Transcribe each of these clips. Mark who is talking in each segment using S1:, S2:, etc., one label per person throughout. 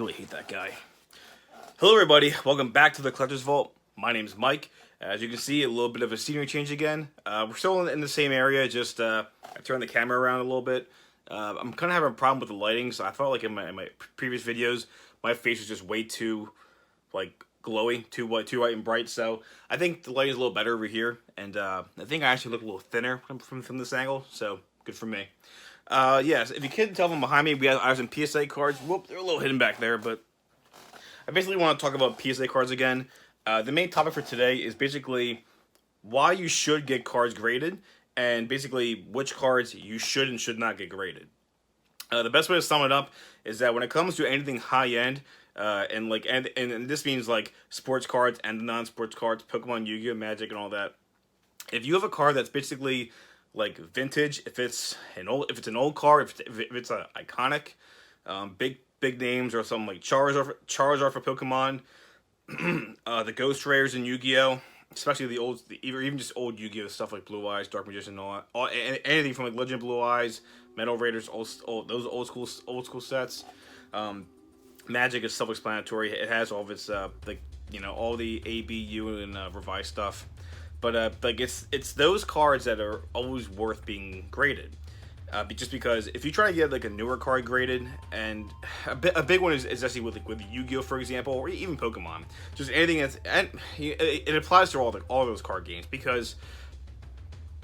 S1: really hate that guy. Hello everybody, welcome back to the Collector's Vault. My name is Mike. As you can see, a little bit of a scenery change again. We're still in the same area, just I turned the camera around a little bit. I'm kind of having a problem with the lighting, so I felt like in my previous videos, my face was just way too, like, glowy, too white and bright, so I think the lighting is a little better over here, and I think I actually look a little thinner from this angle, so good for me. Yes, if you couldn't tell from behind me, I have some PSA cards. Whoop, they're a little hidden back there, but I basically want to talk about PSA cards again. The main topic for today is basically why you should get cards graded, and basically which cards you should and should not get graded. The best way to sum it up is that when it comes to anything high-end, and this means like sports cards and non-sports cards, Pokemon, Yu-Gi-Oh, Magic, and all that. If you have a card that's basically like vintage, if it's an old card, if it's an iconic, big names or something like Charizard for Pokemon, the Ghost Rares in Yu-Gi-Oh, especially even just old Yu-Gi-Oh stuff like Blue Eyes, Dark Magician, and all that, anything from like Legend of Blue Eyes, Metal Raiders, those old school sets. Magic is self-explanatory. It has all of its all the A, B, U, and revised stuff. But like it's those cards that are always worth being graded. Just because if you try to get like a newer card graded, and a big one is actually with Yu-Gi-Oh, for example, or even Pokemon, just anything it applies to all those card games, because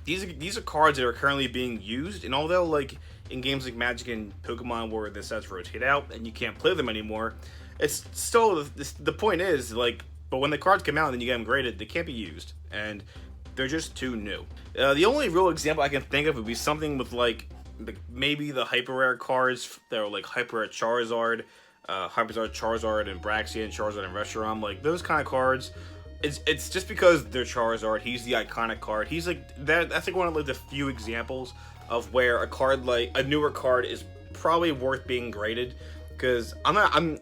S1: these are cards that are currently being used, and although like in games like Magic and Pokemon where the sets rotate out and you can't play them anymore, it's still the point is like. But when the cards come out and then you get them graded, they can't be used, and they're just too new. The only real example I can think of would be something with like maybe the hyper rare cards that are like hyper rare Charizard, and Braixia, and Charizard and Reshiram, like those kind of cards. It's just because they're Charizard. He's the iconic card. He's like that. That's like one of like the few examples of where a card like a newer card is probably worth being graded. Because I'm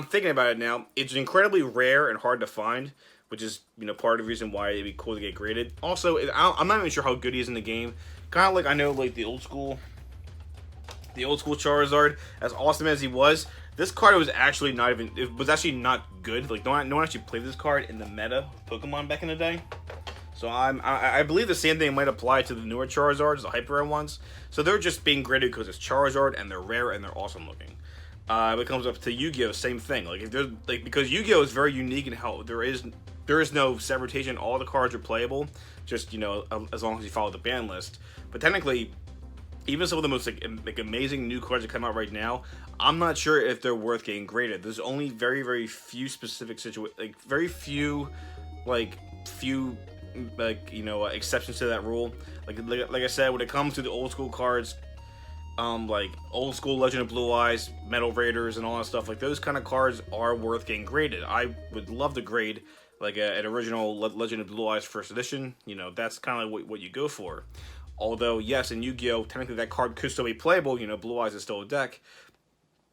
S1: thinking about it now. It's incredibly rare and hard to find, which is part of the reason why it'd be cool to get graded. Also, I'm not even sure how good he is in the game. Kind of like I know like the old school Charizard, as awesome as he was, this card was actually not good. Like no one actually played this card in the meta of Pokemon back in the day. So I believe the same thing might apply to the newer Charizards, the hyper rare ones. So they're just being graded because it's Charizard and they're rare and they're awesome looking. When it comes up to Yu-Gi-Oh, same thing. Like if there's because Yu-Gi-Oh is very unique in how there is no set rotation. All the cards are playable, just as long as you follow the ban list. But technically, even some of the most like amazing new cards that come out right now, I'm not sure if they're worth getting graded. There's only very few specific exceptions to that rule. Like I said, when it comes to the old school cards. Like old school Legend of Blue Eyes, Metal Raiders, and all that stuff. Like those kind of cards are worth getting graded. I would love to grade like an original Legend of Blue Eyes First Edition. That's kind of what you go for. Although yes, in Yu-Gi-Oh, technically that card could still be playable. Blue Eyes is still a deck.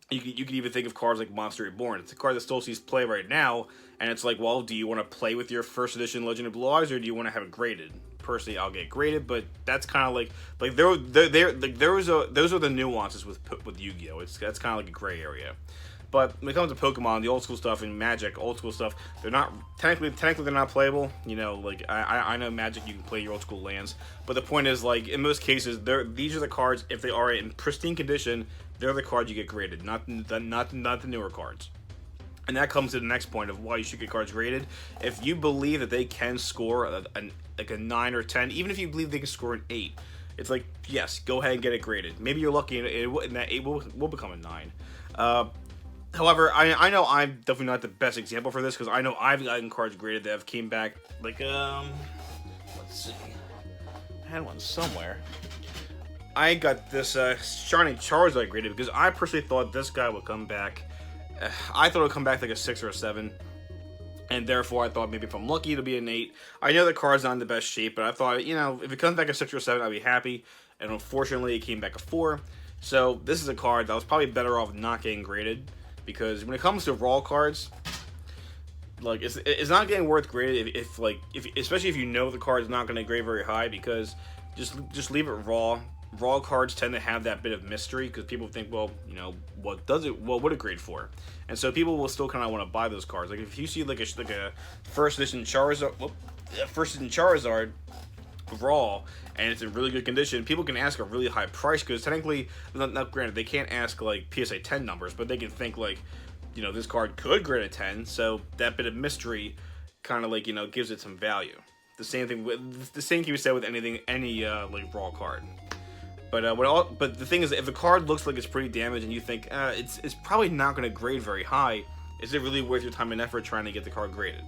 S1: You could even think of cards like Monster Reborn. It's a card that still sees play right now, and it's like, well, do you want to play with your First Edition Legend of Blue Eyes, or do you want to have it graded? Personally, I'll get graded, but that's kind of like those are the nuances with Yu-Gi-Oh. That's kind of like a gray area. But when it comes to Pokemon, the old school stuff, and Magic, old school stuff, they're not technically they're not playable. Like I know Magic, you can play your old school lands, but the point is, like in most cases, these are the cards. If they are in pristine condition, they're the cards you get graded, not the newer cards. And that comes to the next point of why you should get cards graded. If you believe that they can score like a 9 or 10, even if you believe they can score an 8, it's like, yes, go ahead and get it graded. Maybe you're lucky and that 8 will become a 9. However, I know I'm definitely not the best example for this, because I know I've gotten cards graded that have came back like, let's see. I had one somewhere. I got this Shiny Charizard graded because I personally thought this guy would come back. I thought it would come back like a 6 or a 7. And therefore, I thought maybe if I'm lucky, it'll be an 8. I know the card's not in the best shape, but I thought, if it comes back a 6 or a 7, I'd be happy. And unfortunately, it came back a 4. So this is a card that was probably better off not getting graded. Because when it comes to raw cards, like it's not getting worth graded if especially if you know the card's not going to grade very high, because just leave it raw. raw cards tend to have that bit of mystery because people think, well, you know, what does it? What would it grade for? And so people will still kind of want to buy those cards. Like if you see like a first edition Charizard raw and it's in really good condition, people can ask a really high price because technically, not granted, they can't ask like PSA 10 numbers, but they can think like, you know, this card could grade a 10, so that bit of mystery kind of like, you know, gives it some value. The same thing can be said with any like raw card. But but the thing is, if the card looks like it's pretty damaged and you think it's probably not going to grade very high, is it really worth your time and effort trying to get the card graded?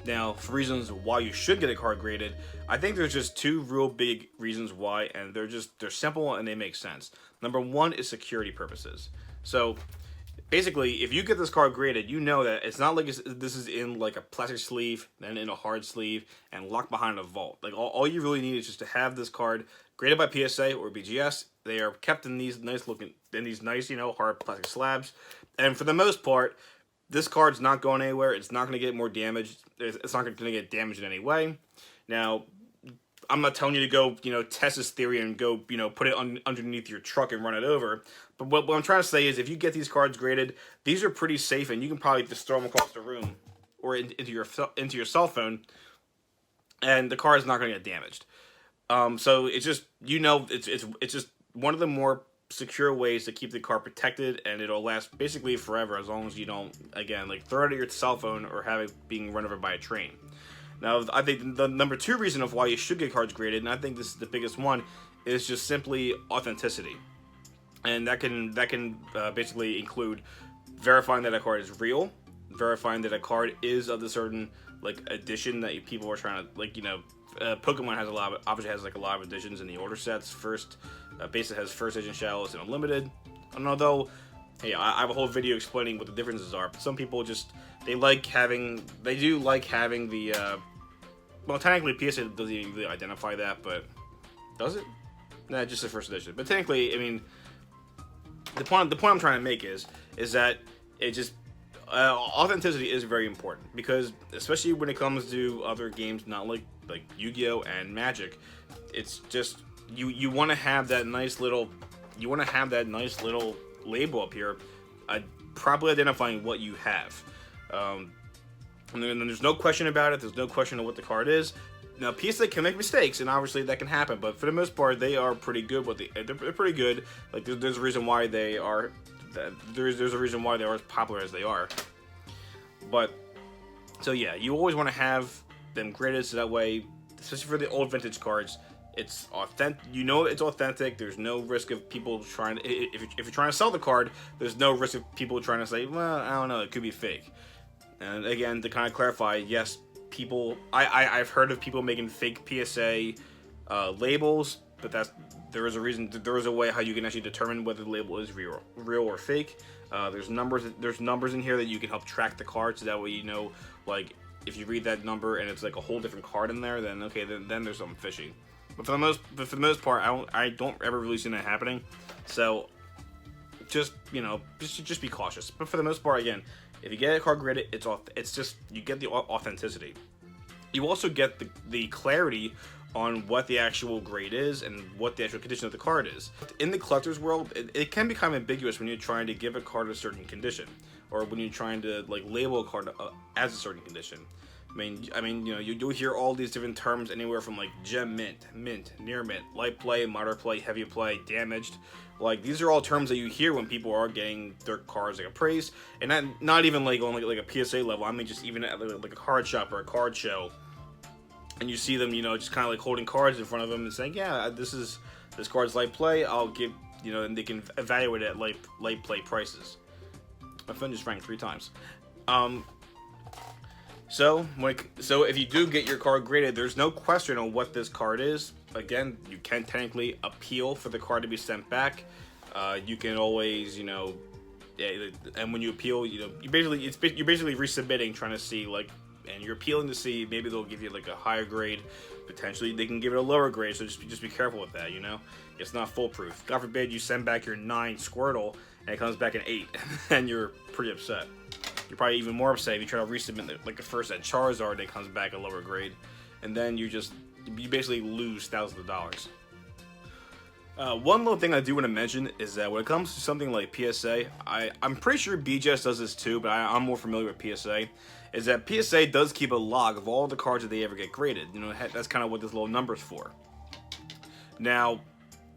S1: Now, for reasons why you should get a card graded, I think there's just two real big reasons why, and they're simple and they make sense. Number one is security purposes. So basically, if you get this card graded, you know that it's not like this is in like a plastic sleeve, then in a hard sleeve, and locked behind a vault. Like all you really need is just to have this card graded by PSA or BGS. They are kept in these nice, you know, hard plastic slabs, and for the most part, this card's not going anywhere. It's not going to get more damaged. It's not going to get damaged in any way. Now, I'm not telling you to go, you know, test this theory and go, you know, put it underneath your truck and run it over. But what I'm trying to say is, if you get these cards graded, these are pretty safe, and you can probably just throw them across the room or into your cell phone, and the card is not going to get damaged. So it's just, you know, it's just one of the more secure ways to keep the card protected, and it'll last basically forever as long as you don't, again, like throw it at your cell phone or have it being run over by a train. Now, I think the number two reason of why you should get cards graded, and I think this is the biggest one, is just simply authenticity. And that can basically include verifying that a card is real, verifying that a card is of the certain like edition that people are trying to, like, you know, Pokemon has obviously has like a lot of editions in the order sets. Basic has first edition shells and unlimited. And although, hey, I have a whole video explaining what the differences are, but some people just they do like having the well, technically PSA doesn't even really identify that, but does it? Nah, just the first edition. But technically, I mean, the point I'm trying to make is that it just authenticity is very important, because especially when it comes to other games, not like Yu-Gi-Oh and Magic, it's just you want to have that nice little label up here, properly identifying what you have. And then there's no question about it. There's no question of what the card is. Now, PSA can make mistakes, and obviously that can happen. But for the most part, they are pretty good. They're pretty good. Like there's a reason why they are. There's a reason why they are as popular as they are. But so yeah, you always want to have them graded so that way, especially for the old vintage cards, it's authentic. You know it's authentic. There's no risk of people trying to. If you're trying to sell the card, there's no risk of people trying to say, well, I don't know, it could be fake. And again, to kind of clarify, yes, I've heard of people making fake PSA labels, but there is a reason. There is a way how you can actually determine whether the label is real or fake. There's numbers in here that you can help track the card, so that way you know, like, if you read that number and it's like a whole different card in there, then okay, then there's something fishy. But for the most part, I don't ever really see that happening. So just, you know, just be cautious. But for the most part, again, if you get a card graded, it's just you get the authenticity. You also get the clarity on what the actual grade is and what the actual condition of the card is. In the collector's world, it can become ambiguous when you're trying to give a card a certain condition, or when you're trying to like label a card as a certain condition. I mean, you know, you do hear all these different terms, anywhere from like gem mint, near mint, light play, moderate play, heavy play, damaged. Like, these are all terms that you hear when people are getting their cards like appraised, and not even like on like a PSA level. I mean, just even at like a card shop or a card show, and you see them, you know, just kind of like holding cards in front of them and saying, yeah, this card's light play. I'll give, you know, and they can evaluate it at light play prices. My phone just rang 3 times. So if you do get your card graded, there's no question on what this card is. Again, you can technically appeal for the card to be sent back. You can always, you know, and when you appeal, you know, you're basically resubmitting, trying to see, like, and you're appealing to see maybe they'll give you like a higher grade. Potentially they can give it a lower grade. So just be careful with that. You know, it's not foolproof. God forbid you send back your 9 Squirtle and it comes back an 8, and you're pretty upset. You're probably even more upset if you try to resubmit like the first at Charizard and it comes back a lower grade, and then you basically lose thousands of dollars. One little thing I do want to mention is that when it comes to something like PSA, I'm pretty sure BGS does this too, but I'm more familiar with PSA. Is that PSA does keep a log of all the cards that they ever get graded. You know, that's kind of what this little number's for. Now,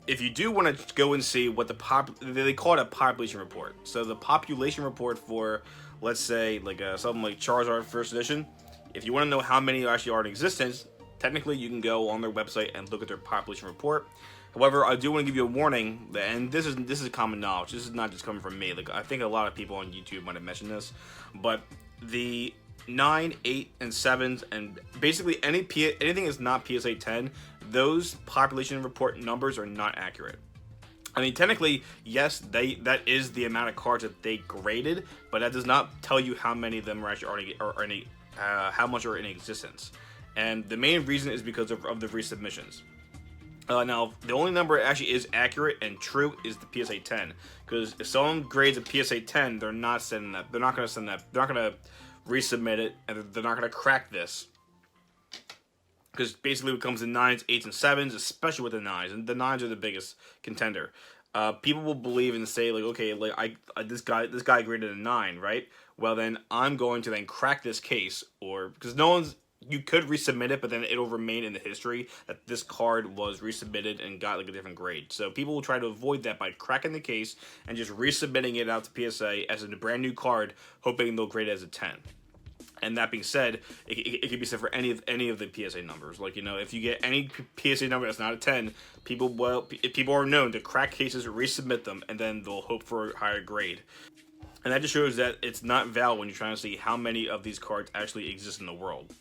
S1: if you do want to go and see what they call it a population report. So the population report for, let's say, like something like Charizard First Edition. If you want to know how many actually are in existence, technically you can go on their website and look at their population report. However, I do want to give you a warning, and this is common knowledge. This is not just coming from me. Like, I think a lot of people on YouTube might have mentioned this, but the 9, 8, and 7s, and basically anything that's not PSA 10, those population report numbers are not accurate. I mean, technically, yes, that is the amount of cards that they graded, but that does not tell you how many of them are actually how much are in existence. And the main reason is because of the resubmissions. Now, the only number that actually is accurate and true is the PSA 10. Because if someone grades a PSA 10, they're not sending that. They're not going to send that. They're not going to resubmit it, and they're not going to crack this. Because basically it comes in 9s, 8s, and 7s, especially with the 9s. And the 9s are the biggest contender. People will believe and say, like, okay, like this guy graded a 9, right? Well, then I'm going to then crack this case, or because you could resubmit it, but then it'll remain in the history that this card was resubmitted and got like a different grade. So people will try to avoid that by cracking the case and just resubmitting it out to PSA as a brand new card, hoping they'll grade it as a 10. And that being said, it can be said for any of the PSA numbers. Like, you know, if you get any PSA number that's not a 10, people are known to crack cases, resubmit them, and then they'll hope for a higher grade. And that just shows that it's not valid when you're trying to see how many of these cards actually exist in the world.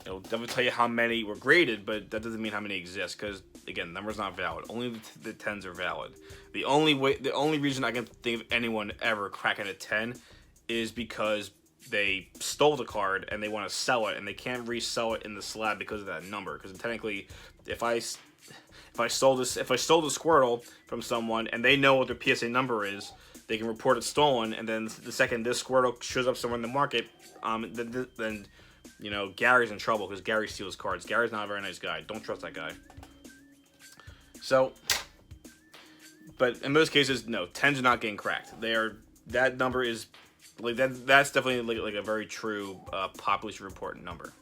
S1: It'll definitely tell you how many were graded, but that doesn't mean how many exist, because, again, the number's not valid. Only the 10s are valid. The only reason I can think of anyone ever cracking a 10 is because they stole the card and they want to sell it, and they can't resell it in the slab because of that number. Because technically, if I stole the Squirtle from someone and they know what their PSA number is, they can report it stolen, and then the second this Squirtle shows up somewhere in the market, then you know, Gary's in trouble because Gary steals cards. Gary's not a very nice guy. Don't trust that guy. So, but in most cases, no, 10s are not getting cracked. That number is like that's definitely like a very true population report number.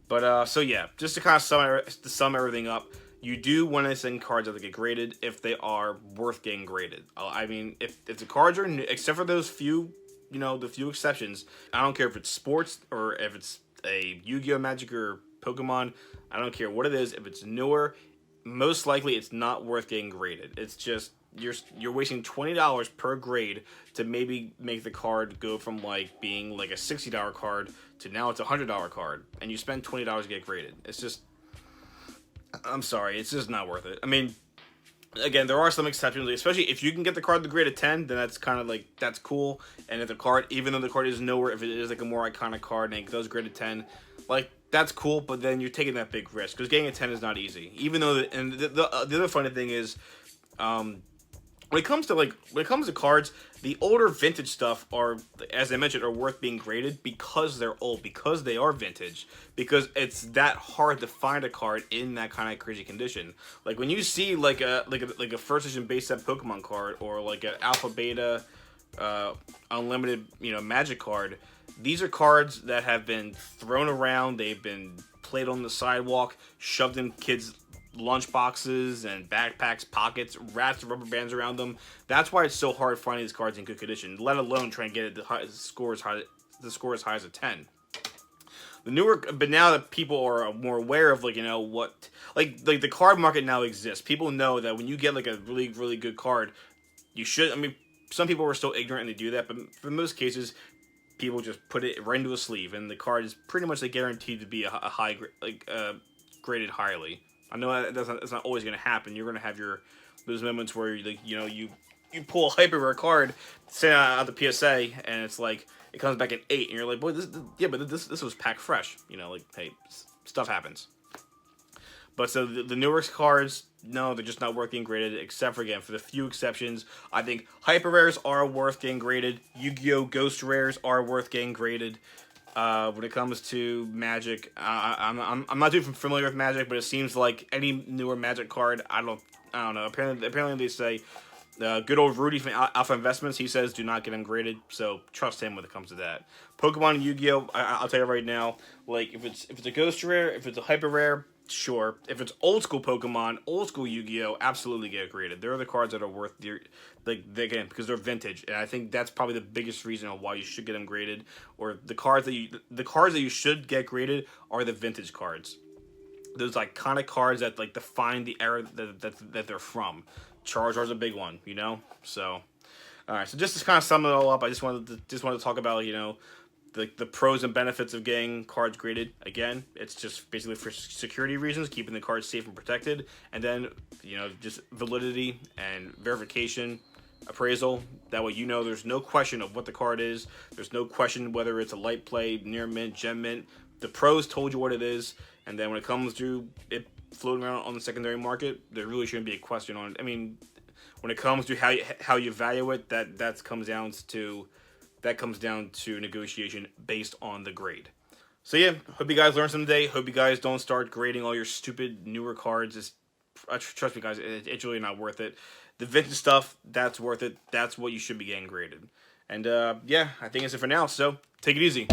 S1: But so yeah, just to kind of sum everything up, you do want to send cards that get graded if they are worth getting graded. I mean, if the cards are new, except for those few, you know, the few exceptions. I don't care if it's sports or if it's a Yu-Gi-Oh! Magic or Pokemon. I don't care what it is. If it's newer, most likely it's not worth getting graded. It's just you're wasting $20 per grade to maybe make the card go from like being like a $60 card to now it's a $100 card, and you spend $20 to get graded. It's just, I'm sorry, it's just not worth it. I mean, again, there are some exceptions, especially if you can get the card to grade a 10, then that's kind of like, that's cool. And if the card, even though the card is nowhere, if it is like a more iconic card and it does grade a 10, like, that's cool, but then you're taking that big risk, because getting a 10 is not easy. Even though, and the other funny thing is, when it comes to cards, the older vintage stuff are, as I mentioned, are worth being graded because they're old, because they are vintage, because it's that hard to find a card in that kind of crazy condition. Like when you see like a first edition base set Pokemon card, or like an Alpha Beta unlimited, you know, Magic card, these are cards that have been thrown around, they've been played on the sidewalk, shoved in kids' lunch boxes and backpacks, pockets, wrapped rubber bands around them. That's why it's so hard finding these cards in good condition, let alone trying to get it the score as high as a 10. The newer, but now that people are more aware of, like, you know, what, like the card market now exists. People know that when you get like a really, really good card, you should, I mean, some people are still ignorant and they do that, but for most cases, people just put it right into a sleeve, and the card is pretty much like guaranteed to be a high, graded highly. I know that's not always going to happen. You're going to have those moments where you pull a hyper rare card, send out the PSA, and it's like it comes back at 8, and you're like, boy, this was packed fresh. You know, like, hey, stuff happens. But so the newer cards, no, they're just not worth getting graded, except for, again, for the few exceptions. I think hyper rares are worth getting graded. Yu-Gi-Oh! Ghost rares are worth getting graded. When it comes to Magic, I'm not too familiar with Magic, but it seems like any newer Magic card, I I don't know. Apparently they say good old Rudy from Alpha Investments. He says do not get them graded. So trust him when it comes to that. Pokemon and Yu-Gi-Oh! I'll tell you right now. Like if it's a Ghost Rare, if it's a Hyper Rare, sure. If it's old school Pokemon, old school Yu-Gi-Oh, absolutely get graded. There are the cards that are worth again because they're vintage, and I think that's probably the biggest reason of why you should get them graded. Or the cards that you should get graded are the vintage cards. Those iconic cards that like define the era that they're from. Charizard's a big one, you know. So, all right. So just to kind of sum it all up, I just wanted to talk about the pros and benefits of getting cards graded. Again, it's just basically for security reasons, keeping the cards safe and protected, and then just validity and verification, appraisal. That way there's no question of what the card is. There's no question whether it's a light play, near mint, gem mint. The pros told you what it is, and then when it comes to it floating around on the secondary market, there really shouldn't be a question on it. I mean, when it comes to how you value it, that comes down to negotiation based on the grade. So yeah, hope you guys learned something today. Hope you guys don't start grading all your stupid newer cards. Trust me, guys, it's really not worth it. The vintage stuff, that's worth it. That's what you should be getting graded. And yeah, I think that's it for now. So take it easy.